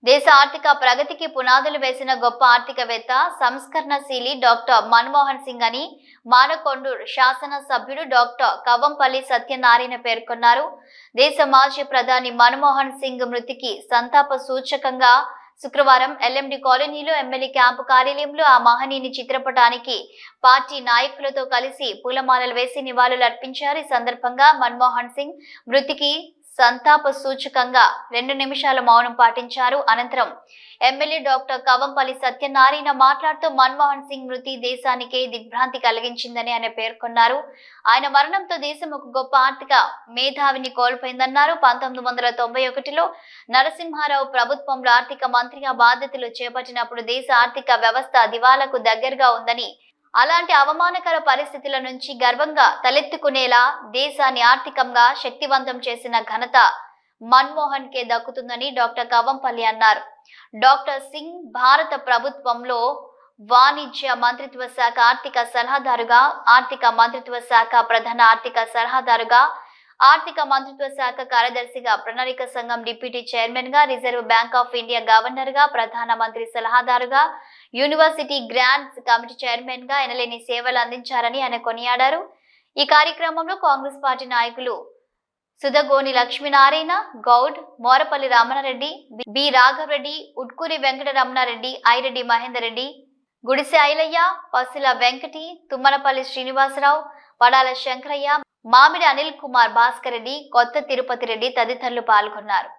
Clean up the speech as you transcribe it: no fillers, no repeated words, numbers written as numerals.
దేశ ఆర్థిక ప్రగతికి పునాదులు వేసిన గొప్ప ఆర్థికవేత్త సంస్కరణశీలి డాక్టర్ మన్మోహన్ సింగ్ అని మానకొండూరు శాసన సభ్యుడు డాక్టర్ కవంపల్లి సత్యనారాయణ పేర్కొన్నారు. దేశ మాజీ ప్రధాని మన్మోహన్ సింగ్ మృతికి సంతాప సూచకంగా శుక్రవారం ఎల్ఎండి కాలనీలో ఎమ్మెల్యే క్యాంపు కార్యాలయంలో ఆ మహనీయుని చిత్రపటానికి పార్టీ నాయకులతో కలిసి పూలమాలలు వేసి నివాళులు అర్పించారు. ఈ సందర్భంగా మన్మోహన్ సింగ్ మృతికి సంతాప సూచకంగా 2 నిమిషాల మౌనం పాటించారు. అనంతరం ఎమ్మెల్యే డాక్టర్ కవంపల్లి సత్యనారాయణ మాట్లాడుతూ మన్మోహన్ సింగ్ మృతి దేశానికే దిగ్భ్రాంతి కలిగించిందని ఆయన పేర్కొన్నారు. ఆయన మరణంతో దేశం ఒక గొప్ప ఆర్థిక మేధావిని కోల్పోయిందన్నారు. 1991లో నరసింహారావు ప్రభుత్వంలో ఆర్థిక మంత్రిగా బాధ్యతలు చేపట్టినప్పుడు దేశ ఆర్థిక వ్యవస్థ దివాలాకు దగ్గరగా ఉందని, అలాంటి అవమానకర పరిస్థితుల నుంచి గర్వంగా తలెత్తుకునేలా దేశాన్ని ఆర్థికంగా శక్తివంతం చేసిన ఘనత మన్మోహన్ కే దక్కుతుందని డాక్టర్ కవంపల్లి అన్నారు. డాక్టర్ సింగ్ భారత ప్రభుత్వంలో వాణిజ్య మంత్రిత్వ శాఖ ఆర్థిక సలహాదారుగా, ఆర్థిక మంత్రిత్వ శాఖ ప్రధాన ఆర్థిక సలహాదారుగా, ఆర్థిక మంత్రిత్వ శాఖ కార్యదర్శిగా, ప్రణాళిక సంఘం డిప్యూటీ చైర్మన్ గా, reserve bank of India governor గా, ప్రధాన మంత్రి సలహాదారుగా, యూనివర్సిటీ గ్రాంట్స్ కమిటీ చైర్మన్ గా ఎనలేని సేవలు అందించారని ఆయన కొనియాడారు. ఈ కార్యక్రమంలో కాంగ్రెస్ పార్టీ నాయకులు సుధగోని లక్ష్మీనారాయణ గౌడ్, మోరపల్లి రమణారెడ్డి, బి రాఘవరెడ్డి, ఉట్కూరి వెంకటరమణారెడ్డి, ఐరెడ్డి మహేందర్ రెడ్డి, గుడిసె ఐలయ్య, పసుల వెంకటి, తుమ్మనపల్లి శ్రీనివాసరావు, పడాల శంకరయ్య, మామిడి అనిల్ కుమార్, భాస్కర్ రెడ్డి, కొత్త తిరుపతి రెడ్డి తదితరులు పాల్గొన్నారు.